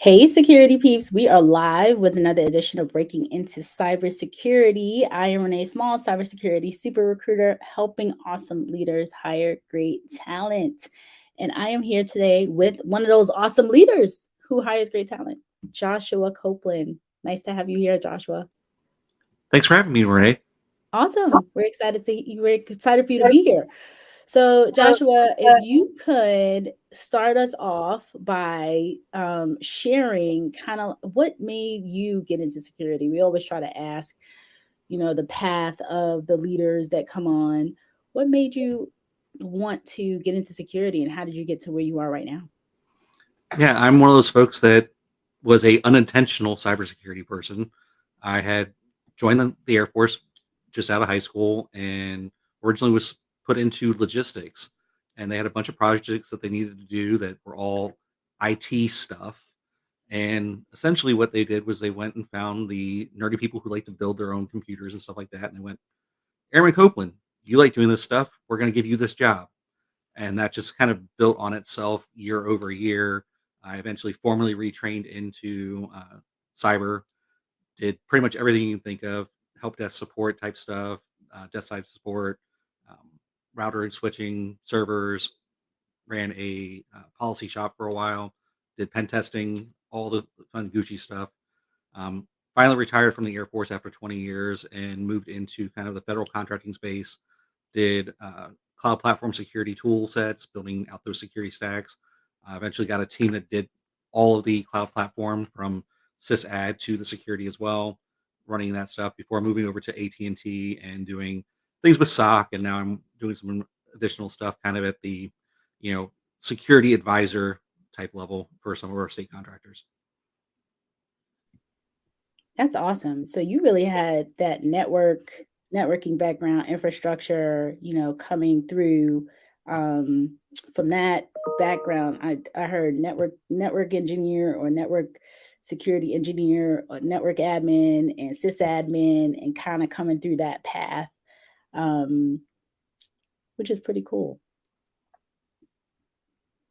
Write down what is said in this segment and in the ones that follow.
Hey, security peeps, we are live with another edition of Breaking Into Cybersecurity. I am Renee Small, cybersecurity super recruiter, helping awesome leaders hire great talent. And I am here today with one of those awesome leaders who hires great talent, Joshua Copeland. Nice to have you here, Joshua. Thanks for having me, Renee. Awesome. We're excited for you to be here. So, Joshua, if you could start us off by sharing kind of what made you get into security. We always try to ask, the path of the leaders that come on. What made you want to get into security, and how did you get to where you are right now? Yeah, I'm one of those folks that was a unintentional cybersecurity person. I had joined the Air Force just out of high school and originally was put into logistics. And they had a bunch of projects that they needed to do that were all IT stuff. And essentially what they did was they went and found the nerdy people who like to build their own computers and stuff like that. And they went, Airman Copeland, you like doing this stuff. We're going to give you this job. And that just kind of built on itself year over year. I eventually formally retrained into cyber, did pretty much everything you can think of, help desk support type stuff, desk side support, um, router and switching, servers, ran a policy shop for a while, did pen testing, all the fun Gucci stuff. Um, Finally retired from the Air Force after 20 years and moved into kind of the federal contracting space, did cloud platform security tool sets, building out those security stacks. Eventually got a team that did all of the cloud platform from sysad to the security as well, running that stuff before moving over to AT&T and doing things with SOC. And now I'm doing some additional stuff kind of at the, security advisor type level for some of our state contractors. That's awesome. So you really had that networking background, infrastructure, coming through um, from that background. I heard network engineer or network security engineer or network admin and sysadmin and kind of coming through that path, um, which is pretty cool.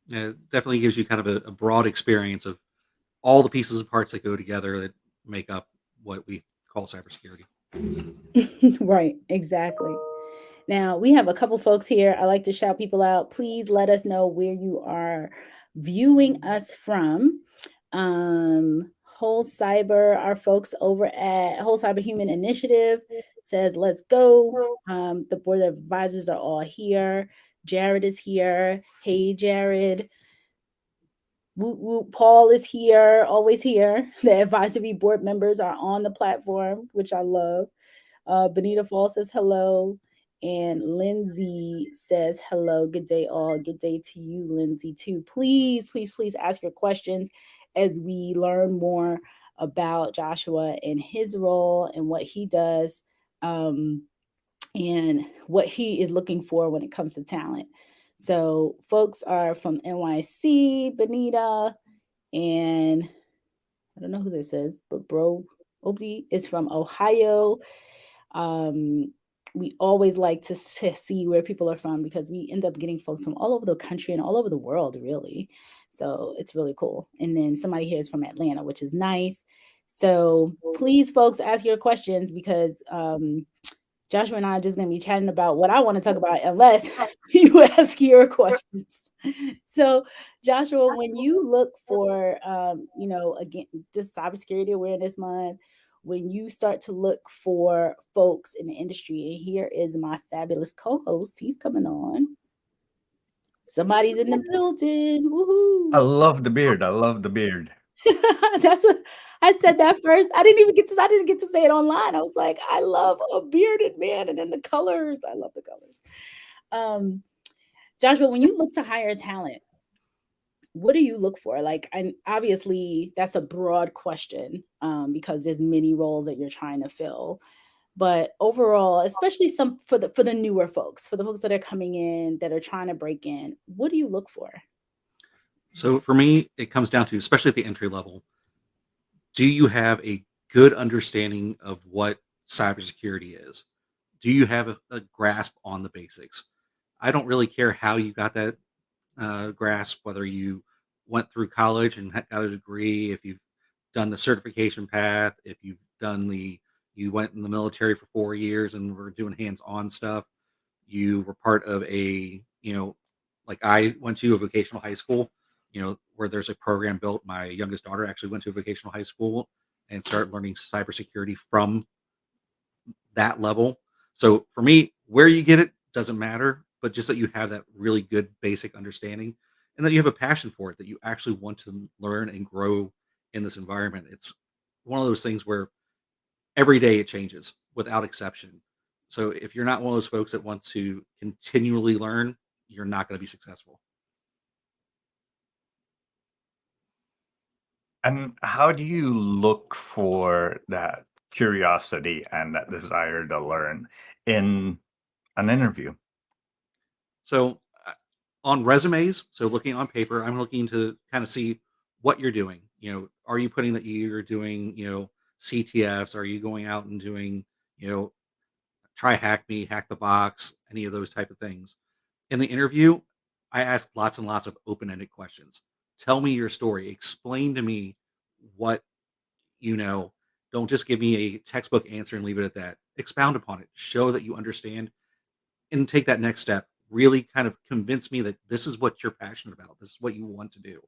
Yeah, it definitely gives you kind of a broad experience of all the pieces and parts that go together that make up what we call cybersecurity. Right, exactly. Now, we have a couple folks here. I like to shout people out. Please let us know where you are viewing us from. Whole Cyber, our folks over at Whole Cyber Human Initiative says, let's go. The board of advisors are all here. Jared is here. Hey, Jared. Woot woot. Paul is here, always here. The advisory board members are on the platform, which I love. Benita Fall says hello. And Lindsay says hello. Good day, all. Good day to you, Lindsay, too. Please, please, please ask your questions as we learn more about Joshua and his role and what he does, um, and what he is looking for when it comes to talent. So, folks are from NYC, Benita, and I don't know who this is, but Bro Obdi is from Ohio. Um, we always like to see where people are from because we end up getting folks from all over the country and all over the world, really. So it's really cool. And then somebody here is from Atlanta, which is nice. So please, folks, ask your questions because Joshua and I are just going to be chatting about what I want to talk about unless you ask your questions. So, Joshua, when you look for, again, this Cybersecurity Awareness Month, when you start to look for folks in the industry, and here is my fabulous co-host, he's coming on. Somebody's in the building. I Woohoo! love the beard. I love the beard. That's what I said that first. I didn't get to say it online. I was like, I love a bearded man and then the colors. I love the colors. Um, Joshua, when you look to hire talent, what do you look for? Like, and obviously that's a broad question, because there's many roles that you're trying to fill. But overall, especially some for the newer folks, for the folks that are coming in that are trying to break in, what do you look for? So for me, it comes down to, especially at the entry level, do you have a good understanding of what cybersecurity is? Do you have a grasp on the basics? I don't really care how you got that grasp, whether you went through college and got a degree, if you've done the certification path, if you've done you went in the military for 4 years and were doing hands-on stuff, you were part of like I went to a vocational high school, where there's a program built. My youngest daughter actually went to a vocational high school and started learning cybersecurity from that level. So for me, where you get it doesn't matter, but just that you have that really good basic understanding and that you have a passion for it, that you actually want to learn and grow in this environment. It's one of those things where every day it changes without exception. So if you're not one of those folks that want to continually learn, you're not going to be successful. And how do you look for that curiosity and that desire to learn in an interview? So on resumes, so looking on paper, I'm looking to kind of see what you're doing. Are you putting that you're doing, CTFs? Are you going out and doing, you know, try hack me, hack the box, any of those type of things? In the interview, I ask lots and lots of open-ended questions. Tell me your story. Explain to me what you know. Don't just give me a textbook answer and leave it at that. Expound upon it. Show that you understand and take that next step. Really kind of convince me that this is what you're passionate about. This is what you want to do.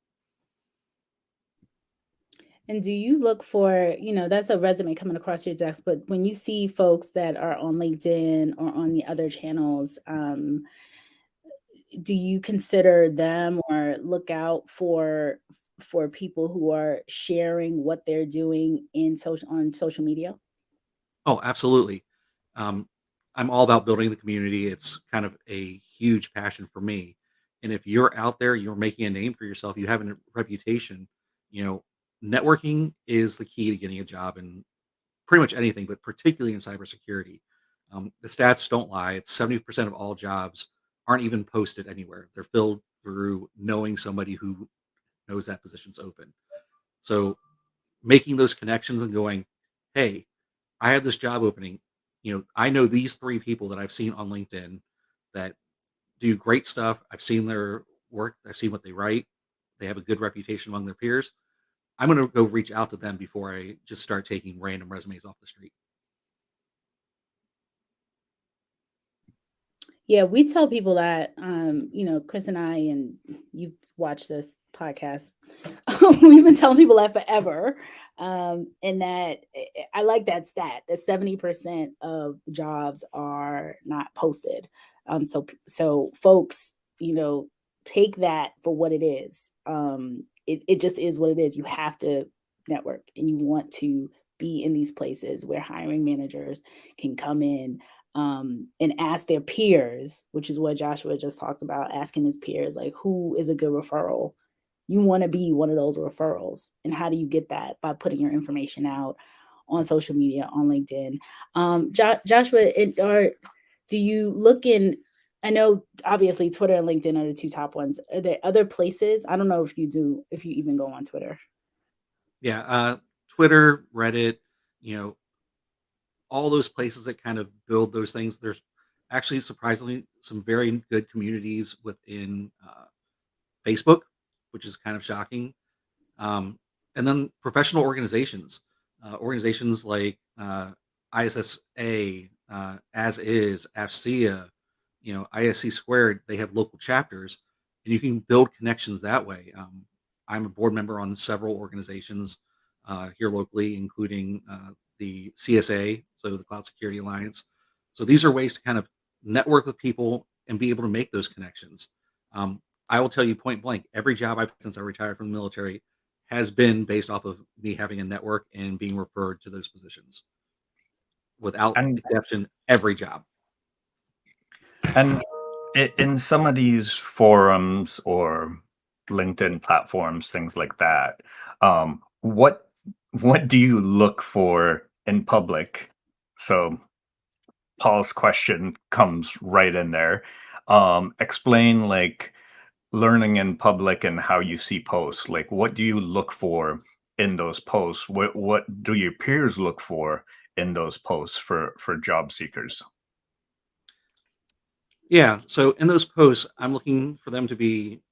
And do you look for, that's a resume coming across your desk, but when you see folks that are on LinkedIn or on the other channels, do you consider them or look out for people who are sharing what they're doing on social media? Oh, absolutely. Um, I'm all about building the community. It's kind of a huge passion for me. And if you're out there, you're making a name for yourself, you have a reputation, you know, networking is the key to getting a job in pretty much anything, but particularly in cybersecurity. The stats don't lie. It's 70% of all jobs aren't even posted anywhere. They're filled through knowing somebody who knows that position's open. So making those connections and going, hey, I have this job opening. I know these three people that I've seen on LinkedIn that do great stuff. I've seen their work. I've seen what they write. They have a good reputation among their peers. I'm going to go reach out to them before I just start taking random resumes off the street. Yeah, we tell people that, Chris and I, and you've watched this podcast, we've been telling people that forever. And that I like that stat that 70% of jobs are not posted. So folks, take that for what it is. It just is what it is. You have to network and you want to be in these places where hiring managers can come in and ask their peers, which is what Joshua just talked about, asking his peers, like, who is a good referral? You want to be one of those referrals. And how do you get that? By putting your information out on social media, on LinkedIn. Joshua, do you look in? I know obviously Twitter and LinkedIn are the two top ones. Are there other places? I don't know if you do, if you even go on Twitter. Yeah. Twitter, Reddit, you know, all those places that kind of build those things. There's actually surprisingly some very good communities within Facebook, which is kind of shocking. Um, and then professional organizations, organizations like ISSA, As Is, AFCEA, ISC Squared. They have local chapters, and you can build connections that way. I'm a board member on several organizations here locally, including the CSA, so the Cloud Security Alliance. So these are ways to kind of network with people and be able to make those connections. I will tell you point blank, every job I've had since I retired from the military has been based off of me having a network and being referred to those positions. Without And exception, every job. and in some of these forums or LinkedIn platforms, things like that, what do you look for in public? So Paul's question comes right in there. Explain like learning in public and how you see posts. Like, what do you look for in those posts? What do your peers look for in those posts for job seekers? Yeah. So in those posts, I'm looking for them to be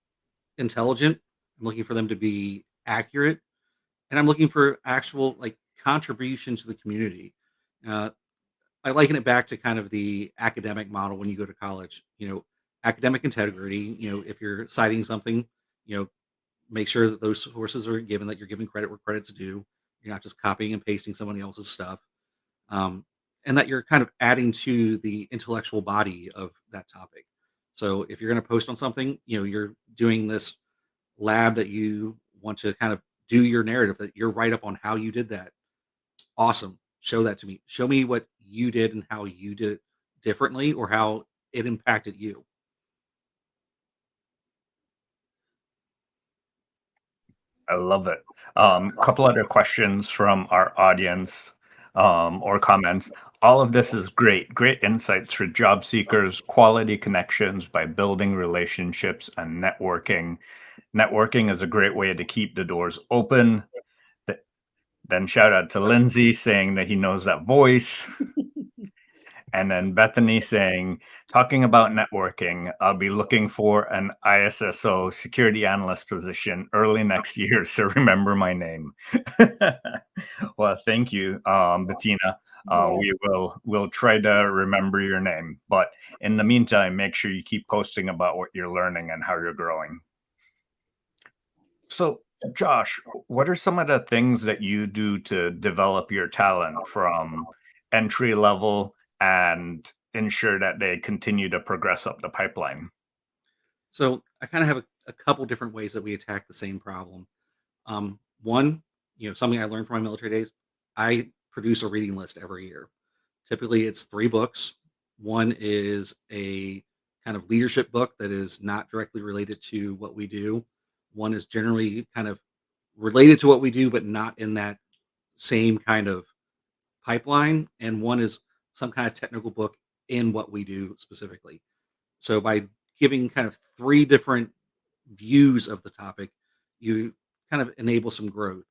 intelligent. I'm looking for them to be accurate, and I'm looking for actual like contribution to the community. Uh, I liken it back to kind of the academic model when you go to college. Academic integrity. If you're citing something, you know, make sure that those sources are given, that you're giving credit where credit's due. You're not just copying and pasting somebody else's stuff, um, and that you're kind of adding to the intellectual body of that topic. So if you're going to post on something, you're doing this lab that you want to kind of do your narrative, that you're right up on how you did that. Awesome. Show that to me. Show me what you did and how you did it differently, or how it impacted you. I love it. Couple other questions from our audience, or comments. All of this is great. Great insights for job seekers, quality connections by building relationships and networking. Networking is a great way to keep the doors open. Then shout out to Lindsay saying that he knows that voice. And then Bethany saying, talking about networking, I'll be looking for an ISSO security analyst position early next year. So remember my name. Well, thank you, Bettina. Yes. We'll try to remember your name. But in the meantime, make sure you keep posting about what you're learning and how you're growing. So, Josh, what are some of the things that you do to develop your talent from entry level and ensure that they continue to progress up the pipeline? So I kind of have a couple different ways that we attack the same problem. One, something I learned from my military days, I produce a reading list every year. Typically, it's 3 books. One is a kind of leadership book that is not directly related to what we do. One is generally kind of related to what we do, but not in that same kind of pipeline. And one is some kind of technical book in what we do specifically. So by giving kind of 3 different views of the topic, you kind of enable some growth.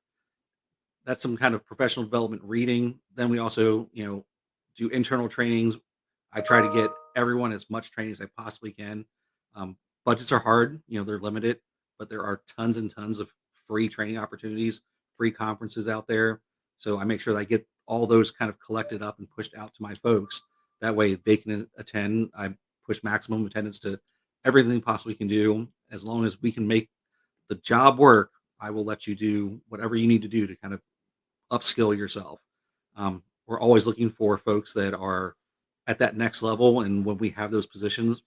That's some kind of professional development reading. Then we also, do internal trainings. I try to get everyone as much training as I possibly can. Um, Budgets are hard, they're limited, but there are tons and tons of free training opportunities, free conferences out there. So I make sure that I get all those kind of collected up and pushed out to my folks. That way they can attend. I push maximum attendance to everything we possibly can do. As long as we can make the job work, I will let you do whatever you need to do to kind of upskill yourself. We're always looking for folks that are at that next level. And when we have those positions,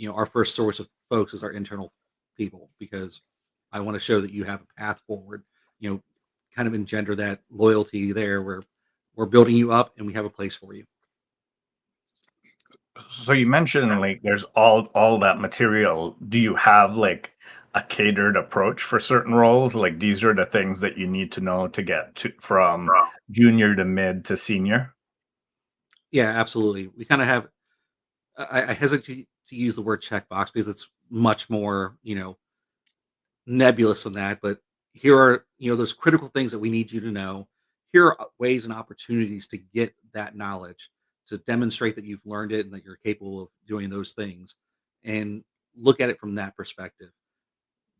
our first source of folks is our internal people, because I want to show that you have a path forward, you know, kind of engender that loyalty there where we're building you up and we have a place for you. So you mentioned like there's all that material. Do you have like a catered approach for certain roles? Like these are the things that you need to know to get to from junior to mid to senior? Yeah, absolutely. We kind of have, I hesitate to use the word checkbox because it's much more, nebulous than that. But here are, those critical things that we need you to know. Here are ways and opportunities to get that knowledge, to demonstrate that you've learned it and that you're capable of doing those things, and look at it from that perspective.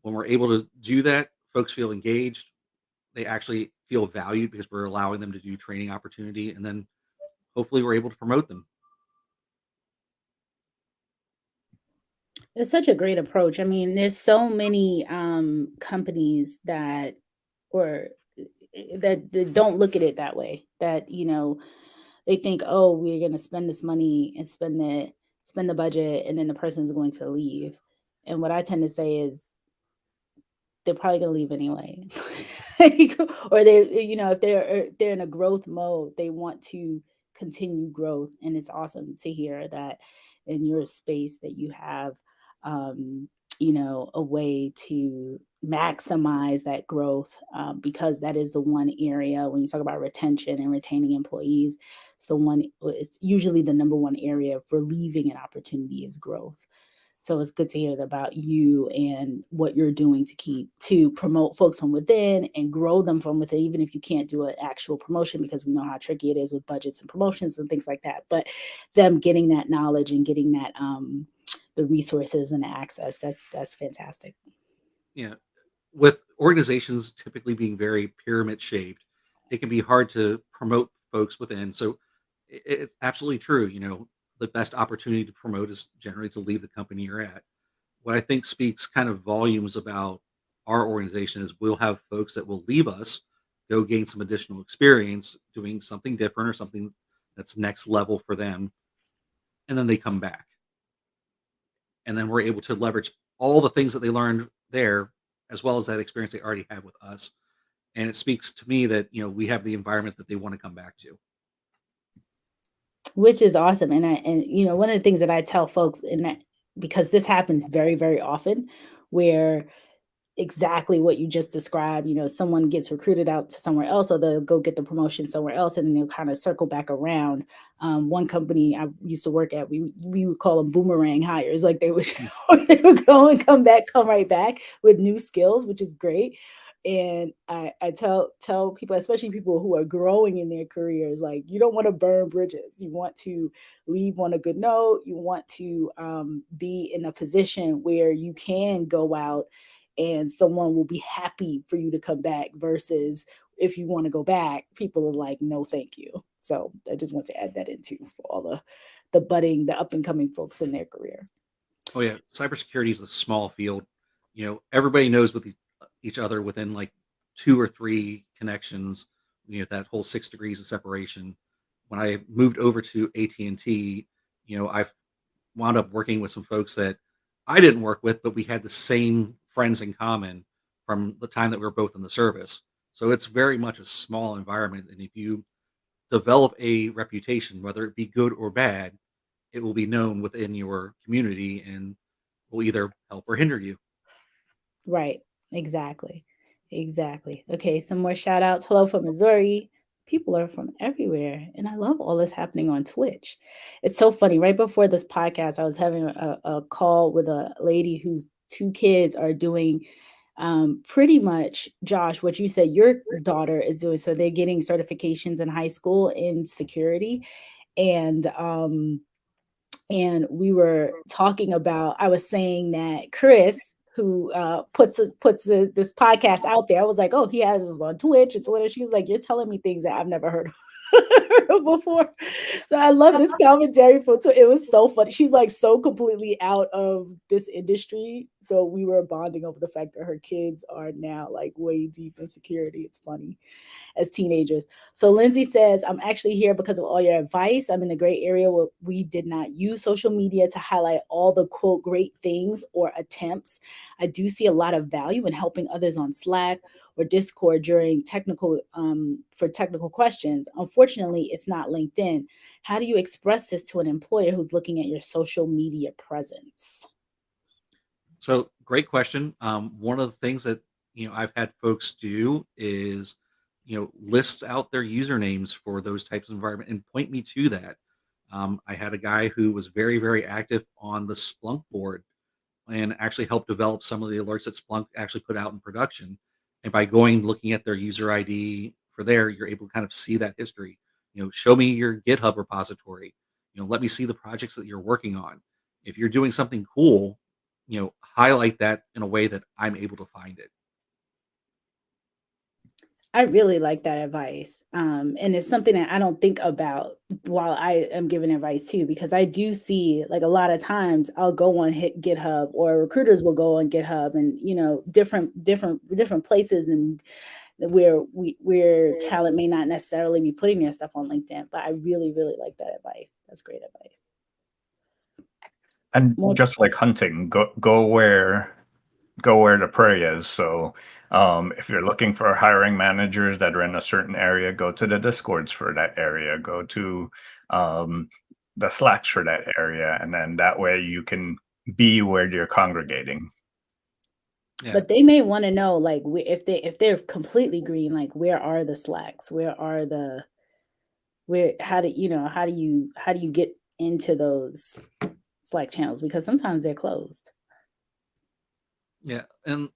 When we're able to do that, folks feel engaged. They actually feel valued because we're allowing them to do training opportunity, and then hopefully we're able to promote them. It's such a great approach. I mean, there's so many companies that or that don't look at it that way. That they think, oh, we're going to spend this money and spend the budget, and then the person's going to leave. And what I tend to say is they're probably going to leave anyway. Like, or if they're in a growth mode, they want to continue growth. And it's awesome to hear that in your space that you have um a way to maximize that growth, because that is the one area when you talk about retention and retaining employees. It's usually the number one area for leaving an opportunity is growth. So it's good to hear about you and what you're doing to promote folks from within and grow them from within, even if you can't do an actual promotion, because we know how tricky it is with budgets and promotions and things like that. But them getting that knowledge and getting that the resources and the access, that's fantastic. Yeah. with organizations typically being very pyramid shaped, it can be hard to promote folks within. So it's absolutely true. The best opportunity to promote is generally to leave the company you're at. What I think speaks kind of volumes about our organization is we'll have folks that will leave us, go gain some additional experience doing something different or something that's next level for them, and then they come back. And then we're able to leverage all the things that they learned there, as well as that experience they already had with us. And it speaks to me that, we have the environment that they want to come back to. Which is awesome. And one of the things that I tell folks in that, because this happens very, very often, where exactly what you just described, someone gets recruited out to somewhere else, or they'll go get the promotion somewhere else, and then they'll kind of circle back around. One company I used to work at, we would call them boomerang hires. Like they would, Mm. they would go and come right back with new skills, which is great. And I tell people, especially people who are growing in their careers, like, you don't want to burn bridges. You want to leave on a good note. You want to be in a position where you can go out and someone will be happy for you to come back, versus if you want to go back, people are like, no, thank you. So I just want to add that into for all the up and coming folks in their career. Oh yeah, cybersecurity is a small field. Everybody knows with each other within like 2 or 3 connections. That whole 6 degrees of separation. When I moved over to AT&T, I wound up working with some folks that I didn't work with, but we had the same friends in common from the time that we were both in the service. So it's very much a small environment, and if you develop a reputation, whether it be good or bad, it will be known within your community and will either help or hinder you. Right. Exactly. Exactly. Okay. Some more shout outs. Hello from Missouri. People are from everywhere. And I love all this happening on Twitch. It's so funny. Right before this podcast, I was having a call with a lady whose 2 kids are doing pretty much, Josh, what you said your daughter is doing. So they're getting certifications in high school in security. And we were talking about, I was saying that Chris, who this podcast out there, I was like, oh, he has this on Twitch and Twitter. She was like, you're telling me things that I've never heard of before. So I love this commentary for Twitter. It was so funny. She's like so completely out of this industry. So we were bonding over the fact that her kids are now like way deep in security. It's funny, as teenagers. So Lindsay says, I'm actually here because of all your advice. I'm in the gray area where we did not use social media to highlight all the quote great things or attempts. I do see a lot of value in helping others on Slack or Discord during for technical questions. Unfortunately, it's not LinkedIn. How do you express this to an employer who's looking at your social media presence? So great question. One of the things that I've had folks do is list out their usernames for those types of environment and point me to that. I had a guy who was very, very active on the Splunk board and actually helped develop some of the alerts that Splunk actually put out in production. And by going looking at their user ID for there, you're able to kind of see that history. Show me your GitHub repository. Let me see the projects that you're working on. If you're doing something cool, highlight that in a way that I'm able to find it. I really like that advice. And it's something that I don't think about while I am giving advice too, because I do see like a lot of times I'll go on GitHub, or recruiters will go on GitHub, and different places, and where talent may not necessarily be putting their stuff on LinkedIn. But I really, really like that advice. That's great advice. And just like hunting, go where the prey is. So if you're looking for hiring managers that are in a certain area, go to the Discords for that area, go to the Slacks for that area, and then that way you can be where you're congregating. Yeah. But they may want to know, like, if they're completely green, like, where are the Slacks? How do you get into those Slack channels? Because sometimes they're closed. Yeah. And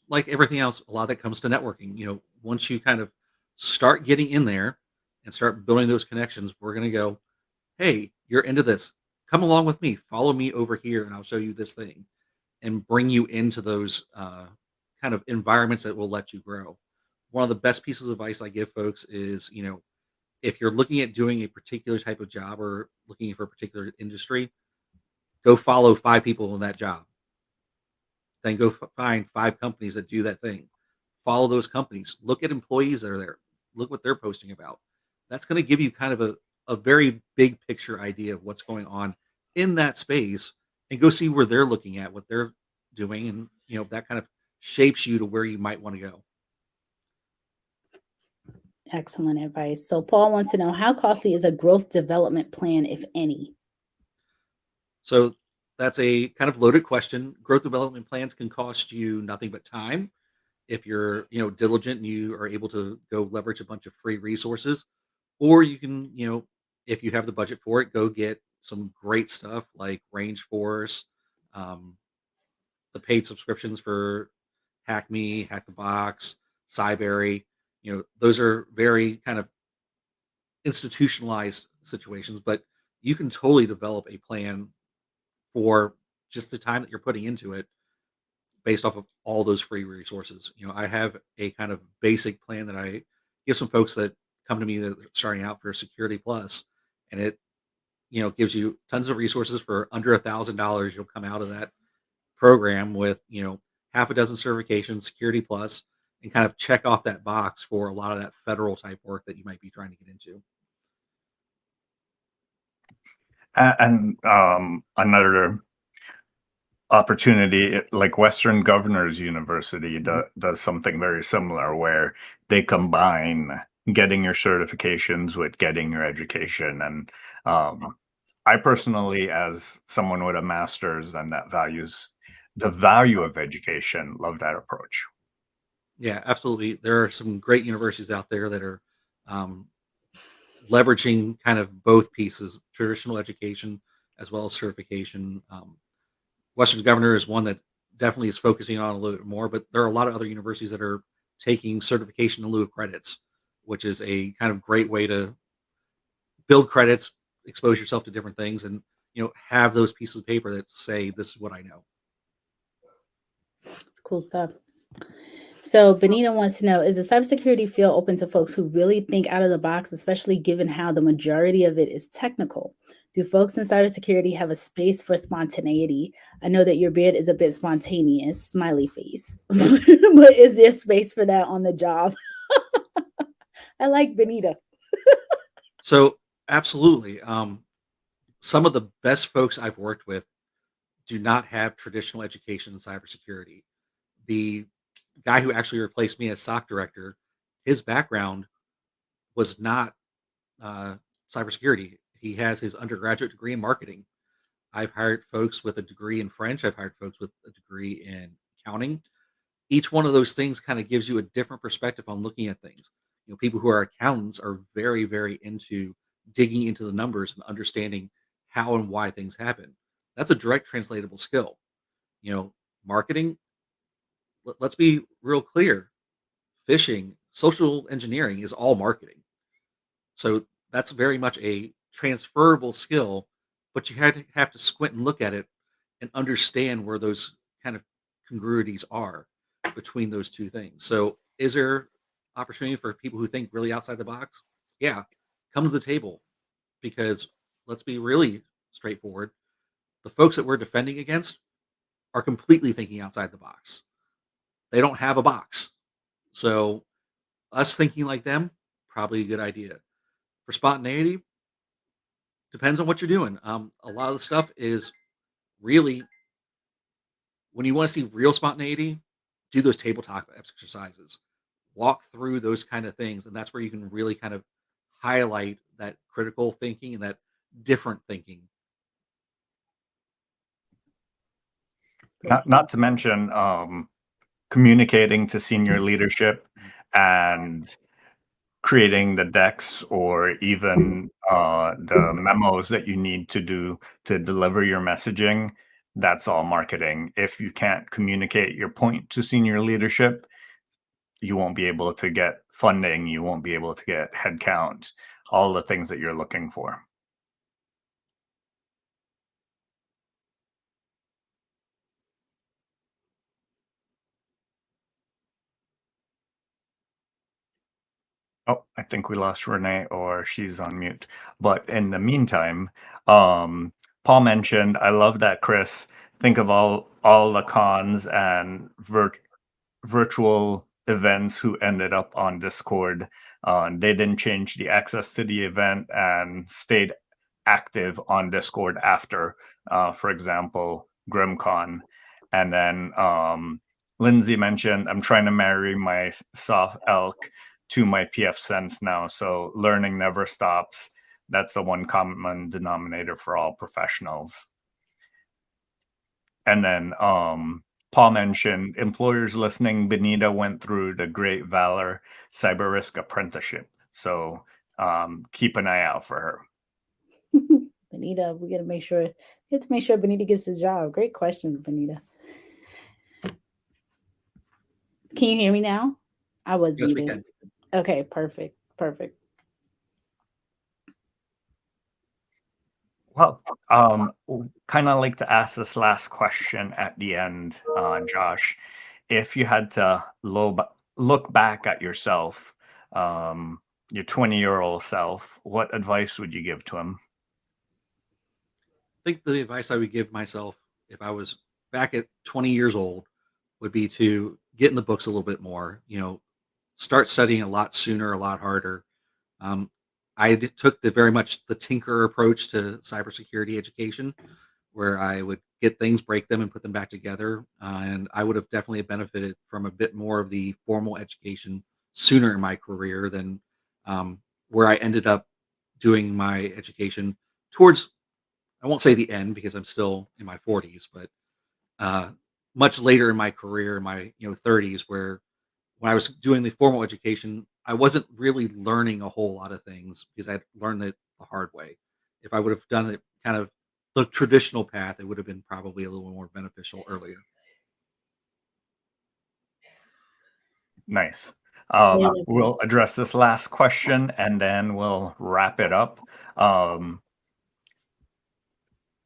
like everything else, a lot of that comes to networking. Once you kind of start getting in there and start building those connections, we're going to go, hey, you're into this. Come along with me. Follow me over here and I'll show you this thing, and bring you into those kind of environments that will let you grow. One of the best pieces of advice I give folks is, if you're looking at doing a particular type of job or looking for a particular industry, go follow 5 people in that job. Then go find 5 companies that do that thing. Follow those companies. Look at employees that are there. Look what they're posting about. That's going to give you kind of a very big picture idea of what's going on in that space, and go see where they're looking at, what they're doing. And, that kind of shapes you to where you might want to go. Excellent advice. So Paul wants to know, how costly is a growth development plan, if any? So that's a kind of loaded question. Growth development plans can cost you nothing but time if you're, diligent and you are able to go leverage a bunch of free resources. Or you can, if you have the budget for it, go get some great stuff like Range Force, um, the paid subscriptions for Hack Me, Hack the Box, Cyberry. Those are very kind of institutionalized situations, but you can totally develop a plan for just the time that you're putting into it based off of all those free resources. I have a kind of basic plan that I give some folks that come to me that are starting out for Security Plus, and it, gives you tons of resources for under $1,000. You'll come out of that program with, half a dozen certifications, Security Plus, and kind of check off that box for a lot of that federal type work that you might be trying to get into. And another opportunity, like Western Governors University does something very similar, where they combine getting your certifications with getting your education. And I personally, as someone with a master's and that values the value of education, love that approach. Yeah, absolutely. There are some great universities out there that are um, leveraging kind of both pieces, traditional education as well as certification. Western Governor is one that definitely is focusing on a little bit more, but there are a lot of other universities that are taking certification in lieu of credits, which is a kind of great way to build credits, expose yourself to different things, and have those pieces of paper that say this is what I know. It's cool stuff. So Benita wants to know, is the cybersecurity field open to folks who really think out of the box, especially given how the majority of it is technical? Do folks in cybersecurity have a space for spontaneity? I know that your beard is a bit spontaneous, smiley face, but is there space for that on the job? I like Benita. So absolutely. Some of the best folks I've worked with do not have traditional education in cybersecurity. The guy who actually replaced me as SOC director, his background was not uh, cybersecurity. He has his undergraduate degree in marketing. I've hired folks with a degree in French. I've hired folks with a degree in accounting. Each one of those things kind of gives you a different perspective on looking at things. People who are accountants are very, very into digging into the numbers and understanding how and why things happen. That's a direct translatable skill. Marketing, let's be real clear. Phishing, social engineering is all marketing. So that's very much a transferable skill, but you have to squint and look at it and understand where those kind of congruities are between those two things. So is there opportunity for people who think really outside the box? Yeah, come to the table, because let's be really straightforward. The folks that we're defending against are completely thinking outside the box. They don't have a box. So us thinking like them, probably a good idea. For spontaneity, depends on what you're doing. A lot of the stuff is really, when you want to see real spontaneity, do those tabletop exercises, walk through those kind of things, and that's where you can really kind of highlight that critical thinking and that different thinking. Not to mention communicating to senior leadership and creating the decks or even the memos that you need to do to deliver your messaging. That's all marketing. If you can't communicate your point to senior leadership, you won't be able to get funding, you won't be able to get headcount, all the things that you're looking for. Oh, I think we lost Renee, or she's on mute. But in the meantime, Paul mentioned, I love that, Chris. Think of all the cons and virtual events who ended up on Discord. They didn't change the access to the event and stayed active on Discord after, for example, GrimCon. And then Lindsay mentioned, I'm trying to marry my soft elk to my PF Sense now. So learning never stops. That's the one common denominator for all professionals. And then Paul mentioned, employers listening, Benita went through the Great Valor Cyber Risk Apprenticeship. So keep an eye out for her. Benita, we have to make sure Benita gets the job. Great questions, Benita. Can you hear me now? I was Yes, we muted. can. Okay, perfect. Well, kind of like to ask this last question at the end, Josh. If you had to look back at yourself, your 20-year-old self, what advice would you give to him? I think the advice I would give myself if I was back at 20 years old would be to get in the books a little bit more, start studying a lot sooner, a lot harder. Um, took very much the tinker approach to cybersecurity education, where I would get things, break them, and put them back together. And I would have definitely benefited from a bit more of the formal education sooner in my career than where I ended up doing my education towards, I won't say the end because I'm still in my 40s, but much later in my career, in my 30s, where when I was doing the formal education, I wasn't really learning a whole lot of things because I learned it the hard way. If I would have done it kind of the traditional path, it would have been probably a little more beneficial earlier. Nice. Yeah. We'll address this last question and then we'll wrap it up.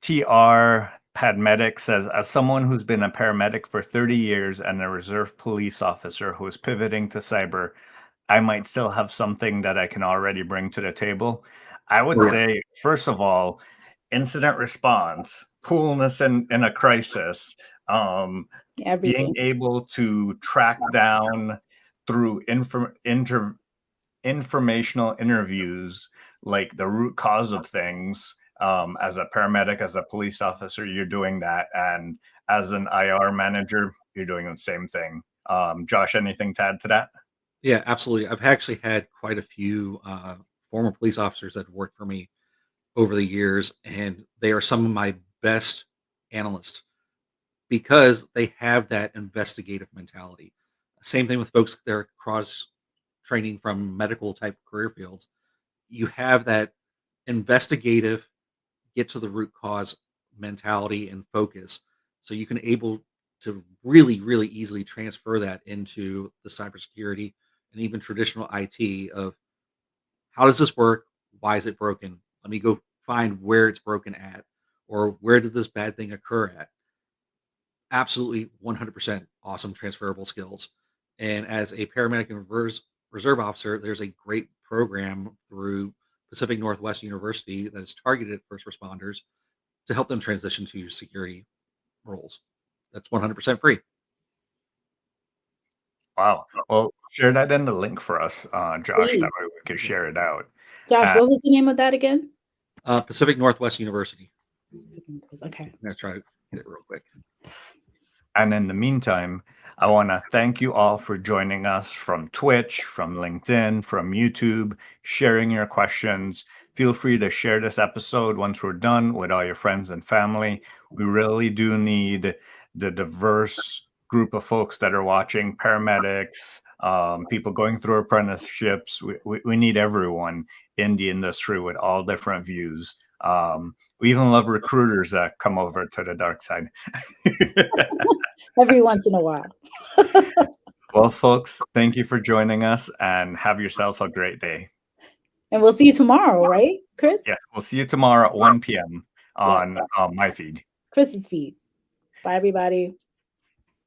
TR Padmedic says, as someone who's been a paramedic for 30 years and a reserve police officer who is pivoting to cyber, I might still have something that I can already bring to the table. I would say, first of all, incident response, coolness in a crisis, being able to track down through informational interviews, like the root cause of things. As a paramedic, as a police officer, you're doing that. And as an IR manager, you're doing the same thing. Josh, anything to add to that? Yeah, absolutely. I've actually had quite a few former police officers that have worked for me over the years, and they are some of my best analysts because they have that investigative mentality. Same thing with folks that are cross training from medical type career fields. You have that investigative, get to the root cause mentality and focus. So you can able to really, really easily transfer that into the cybersecurity and even traditional IT of how does this work? Why is it broken? Let me go find where it's broken at, or where did this bad thing occur at? Absolutely 100% awesome transferable skills. And as a paramedic and reserve officer, there's a great program through Pacific Northwest University that is targeted at first responders to help them transition to security roles. That's 100% free. Wow. Well, share that in the link for us, Josh. Please. That way we can share it out. Josh, what was the name of that again? Pacific Northwest University. Okay. I'm going to try to get it real quick. And in the meantime, I want to thank you all for joining us from Twitch, from LinkedIn, from YouTube, sharing your questions. Feel free to share this episode once we're done with all your friends and family. We really do need the diverse group of folks that are watching, paramedics, people going through apprenticeships. We need everyone in the industry with all different views. We even love recruiters that come over to the dark side. Every once in a while. Well, folks, thank you for joining us and have yourself a great day. And we'll see you tomorrow, right, Chris? Yes, we'll see you tomorrow at 1 p.m. on my feed. Chris's feed. Bye, everybody.